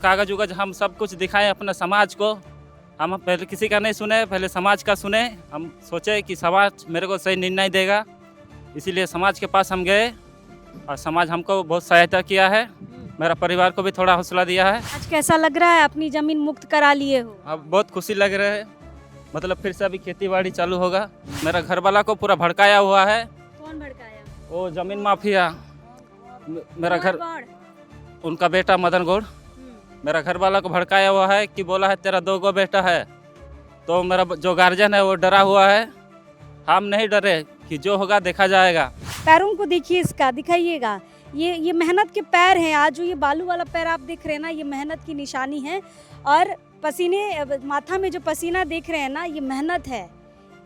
कागज उगज हम सब कुछ दिखाएं अपने समाज को। हम पहले किसी का नहीं सुने, पहले समाज का सुने। हम सोचे कि समाज मेरे को सही निर्णय देगा, इसीलिए समाज के पास हम गए और समाज हमको बहुत सहायता किया है। मेरा परिवार को भी थोड़ा हौसला दिया है। आज कैसा लग रहा है, अपनी जमीन मुक्त करा लिए हो? अब बहुत खुशी लग रहा है, मतलब फिर से अभी खेती बाड़ी चालू होगा। मेरा घर वाला को पूरा भड़काया हुआ है। कौन भड़काया? वो जमीन माफिया, मेरा घर, कौन? उनका बेटा मदन गौड़ मेरा घर वाला को भड़काया हुआ है कि बोला है तेरा 2 गो बेटा है। तो मेरा जो गार्जियन है वो डरा हुआ है। हम नहीं डरे कि जो होगा देखा जाएगा। पैरों को देखिए, इसका दिखाइएगा। ये मेहनत के पैर हैं। आज जो ये बालू वाला पैर आप देख रहे हैं ना, ये मेहनत की निशानी है। और पसीने, माथा में जो पसीना देख रहे हैं ना, ये मेहनत है।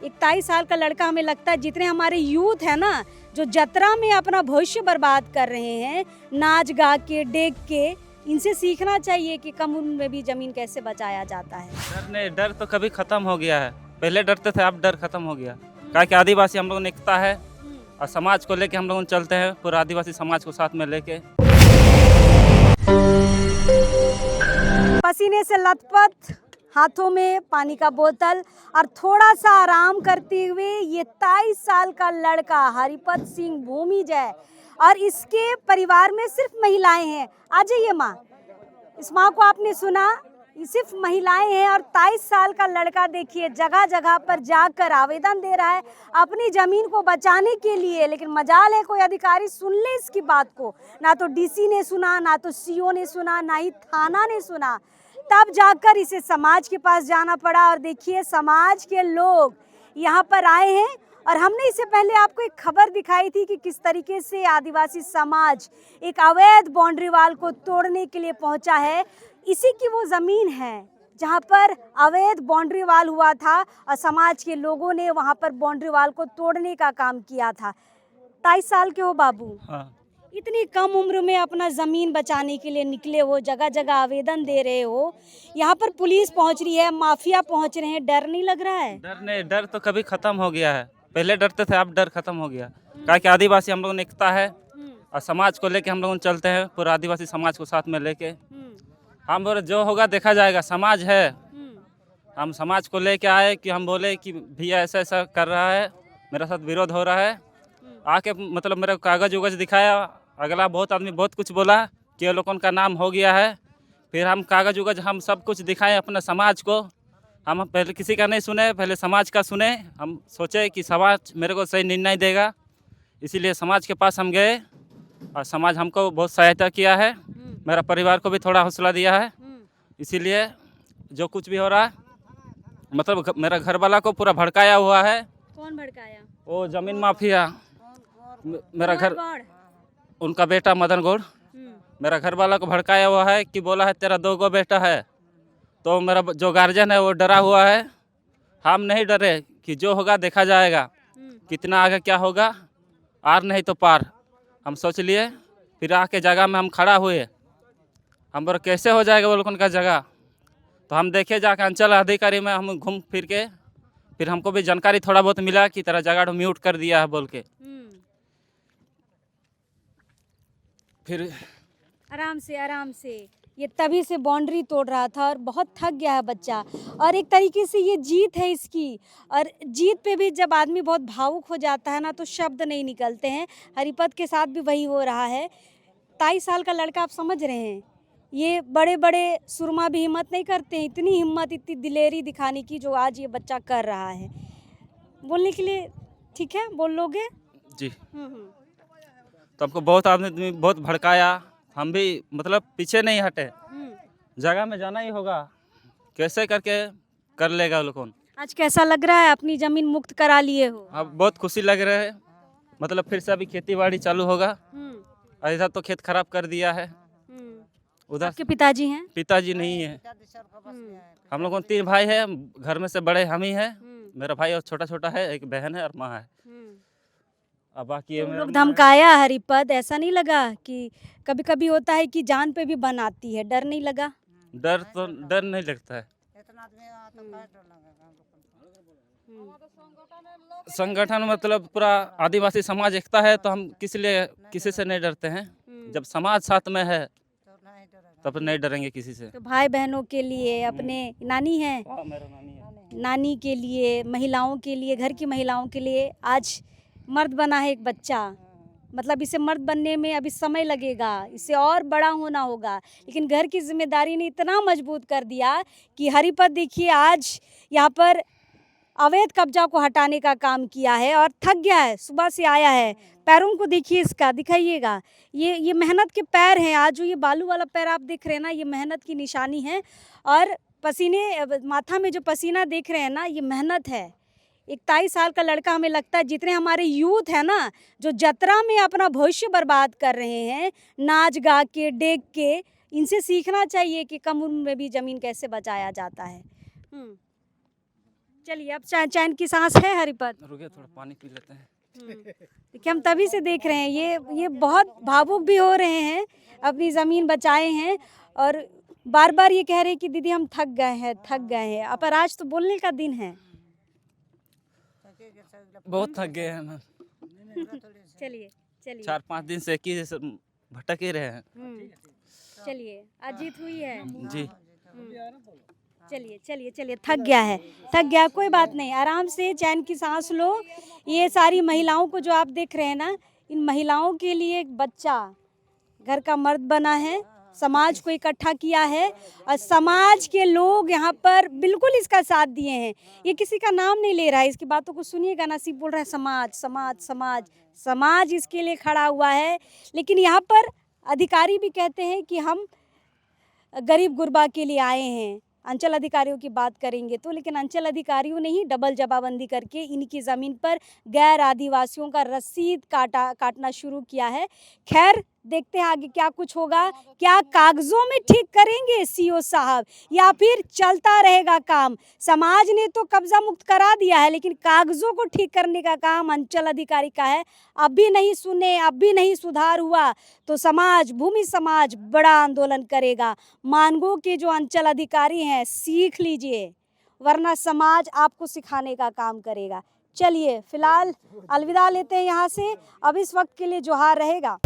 21 साल का लड़का, हमें लगता है जितने हमारे यूथ है ना, जो जतरा में अपना भविष्य बर्बाद कर रहे हैं, नाच गा के, डेग के, इनसे सीखना चाहिए कि कम उम्र में भी जमीन कैसे बचाया जाता है। डर तो कभी खत्म हो गया है। पहले डरते थे, अब डर खत्म हो गया। कहा कि आदिवासी हम लोगों ने एकता है और समाज को लेके हम लोग चलते हैं, पूरा आदिवासी समाज को साथ में लेके। पसीने से लथपथ, हाथों में पानी का बोतल और थोड़ा सा आराम करते हुए ये 23 साल का लड़का हरिपत सिंह भूमिजय, और इसके परिवार में सिर्फ महिलाएं हैं। आ जाइए माँ, इस माँ को आपने सुना, ये सिर्फ महिलाएं हैं। और 23 साल का लड़का देखिए जगह जगह पर जाकर आवेदन दे रहा है अपनी जमीन को बचाने के लिए। लेकिन मजाल है कोई अधिकारी सुन ले इसकी बात को। ना तो डीसी ने सुना, ना तो सीओ ने सुना, ना ही थाना ने सुना। तब जाकर इसे समाज के पास जाना पड़ा। और देखिए समाज के लोग यहाँ पर आए हैं। और हमने इससे पहले आपको एक खबर दिखाई थी कि किस तरीके से आदिवासी समाज एक अवैध बाउंड्री वाल को तोड़ने के लिए पहुंचा है। इसी की वो ज़मीन है जहां पर अवैध बाउंड्री वाल हुआ था और समाज के लोगों ने वहां पर बाउंड्री वाल को तोड़ने का काम किया था। 23 साल के हो बाबू, हाँ। इतनी कम उम्र में अपना ज़मीन बचाने के लिए निकले हो, जगह जगह आवेदन दे रहे हो, यहाँ पर पुलिस पहुँच रही है, माफिया पहुँच रहे हैं, डर नहीं लग रहा है? डर तो कभी खत्म हो गया है। पहले डरते थे, अब डर खत्म हो गया। कहा कि आदिवासी हम लोगों ने एकता है और समाज को लेके हम लोग चलते हैं, पूरा आदिवासी समाज को साथ में लेके। हम बोले जो होगा देखा जाएगा, समाज है। हम समाज को लेके आए कि हम बोले कि भैया ऐसा ऐसा कर रहा है, मेरे साथ विरोध हो रहा है। आके मतलब मेरे कागज उगज दिखाया। अगला बहुत आदमी बहुत कुछ बोला कि ये लोगों का नाम हो गया है। फिर हम कागज उगज हम सब कुछ दिखाएं अपने समाज को। हम पहले किसी का नहीं सुने, पहले समाज का सुने। हम सोचे कि समाज मेरे को सही निर्णय देगा, इसीलिए समाज के पास हम गए और समाज हमको बहुत सहायता किया है। मेरा परिवार को भी थोड़ा हौसला दिया है। इसीलिए जो कुछ भी हो रहा है, मतलब मेरा घर वाला को पूरा भड़काया हुआ है। कौन भड़काया? वो जमीन माफिया, मेरा घर, गौड़? उनका बेटा मदन गौड़ मेरा घर वाला को भड़काया हुआ है कि बोला है तेरा 2 गो बेटा है। तो मेरा जो गार्जियन है वो डरा हुआ है। हम नहीं डरे कि जो होगा देखा जाएगा, कितना आगे क्या होगा, आर नहीं तो पार। हम सोच लिए, फिर आके जगह में हम खड़ा हुए। हम बोले कैसे हो जाएगा वो लोगों का जगह। तो हम देखे जाकर अंचल अधिकारी में हम घूम फिर के, फिर हमको भी जानकारी थोड़ा बहुत मिला कि तेरा जगह म्यूट कर दिया है बोल के। फिर आराम से ये तभी से बाउंड्री तोड़ रहा था और बहुत थक गया है बच्चा। और एक तरीके से ये जीत है इसकी। और जीत पे भी जब आदमी बहुत भावुक हो जाता है ना, तो शब्द नहीं निकलते हैं। हरिपत के साथ भी वही हो रहा है। 23 साल का लड़का, आप समझ रहे हैं, ये बड़े बड़े सुरमा भी हिम्मत नहीं करते हैं, इतनी हिम्मत, इतनी दिलेरी दिखाने की जो आज ये बच्चा कर रहा है। बोलने के लिए ठीक है, बोल लोगे? जी। तो हमको बहुत आदमी बहुत भड़काया। हम भी मतलब पीछे नहीं हटे, जगह में जाना ही होगा। कैसे करके कर लेगा वो लोग। आज कैसा लग रहा है, अपनी जमीन मुक्त करा लिए हो? अब बहुत खुशी लग रहा है, मतलब फिर से अभी खेती बाड़ी चालू होगा। और इधर तो खेत खराब कर दिया है। उधर आपके पिताजी हैं? पिताजी नहीं है। हम लोगों 3 भाई है, घर में से बड़े हम ही हैं। मेरा भाई और छोटा छोटा है, एक बहन है और माँ है। अब बाकी ये लोग धमकाया हरिपद, ऐसा नहीं लगा कि कभी कभी होता है कि जान पे भी बन आती है, डर नहीं लगा? डर नहीं लगता है। संगठन मतलब पूरा आदिवासी समाज एकता है, तो हम किसी से नहीं डरते हैं। जब समाज साथ में है तब नहीं डरेंगे किसी से। तो भाई बहनों के लिए, अपने नानी है, मेरा नानी है। नानी के लिए, महिलाओं के लिए, घर की महिलाओं के लिए आज मर्द बना है एक बच्चा। मतलब इसे मर्द बनने में अभी समय लगेगा, इसे और बड़ा होना होगा, लेकिन घर की जिम्मेदारी ने इतना मजबूत कर दिया कि हरिपत देखिए आज यहाँ पर अवैध कब्जा को हटाने का काम किया है और थक गया है, सुबह से आया है। पैरों को देखिए, इसका दिखाइएगा, ये मेहनत के पैर हैं। आज जो ये बालू वाला पैर आप देख रहे हैं ना, ये मेहनत की निशानी है। और पसीने, माथा में जो पसीना देख रहे हैं ना, ये मेहनत है। 21 साल का लड़का, हमें लगता है जितने हमारे यूथ है ना, जो जतरा में अपना भविष्य बर्बाद कर रहे हैं नाच गा के, डेग के, इनसे सीखना चाहिए कि कम उम्र में भी ज़मीन कैसे बचाया जाता है। चलिए, अब चैन की सांस है हरिपत। रुकिए, थोड़ा पानी पी लेते हैं। देखिए, हम तभी से देख रहे हैं, ये बहुत भावुक भी हो रहे हैं, अपनी ज़मीन बचाए हैं और बार बार ये कह रहे हैं कि दीदी हम थक गए हैं, थक गए हैं। पर आज तो बोलने का दिन है। बहुत थक गए हैं मैम। चलिए चलिए, 4-5 दिन से एक ही भटक ही रहे हैं। चलिए, आज जीत हुई है जी। चलिए चलिए चलिए, थक गया है, थक गया, कोई बात नहीं, आराम से चैन की सांस लो। ये सारी महिलाओं को जो आप देख रहे हैं ना, इन महिलाओं के लिए एक बच्चा घर का मर्द बना है, समाज को इकट्ठा किया है और समाज के लोग यहाँ पर बिल्कुल इसका साथ दिए हैं। ये किसी का नाम नहीं ले रहा है, इसकी बातों को सुनिएगा ना, सिर्फ बोल रहा है समाज समाज समाज। समाज इसके लिए खड़ा हुआ है। लेकिन यहाँ पर अधिकारी भी कहते हैं कि हम गरीब गुरबा के लिए आए हैं। अंचल अधिकारियों की बात करेंगे तो, लेकिन अंचल अधिकारियों ने ही डबल जमाबंदी करके इनकी ज़मीन पर गैर आदिवासियों का रसीद काटना शुरू किया है। खैर, देखते हैं आगे क्या कुछ होगा। क्या कागजों में ठीक करेंगे सीओ साहब, या फिर चलता रहेगा काम? समाज ने तो कब्जा मुक्त करा दिया है, लेकिन कागजों को ठीक करने का काम अंचल अधिकारी का है। अब भी नहीं सुने, अब भी नहीं सुधार हुआ तो समाज, भूमि समाज बड़ा आंदोलन करेगा। मानगो के जो अंचल अधिकारी हैं, सीख लीजिए, वरना समाज आपको सिखाने का काम करेगा। चलिए, फिलहाल अलविदा लेते हैं यहाँ से। अब इस वक्त के लिए जोहार रहेगा।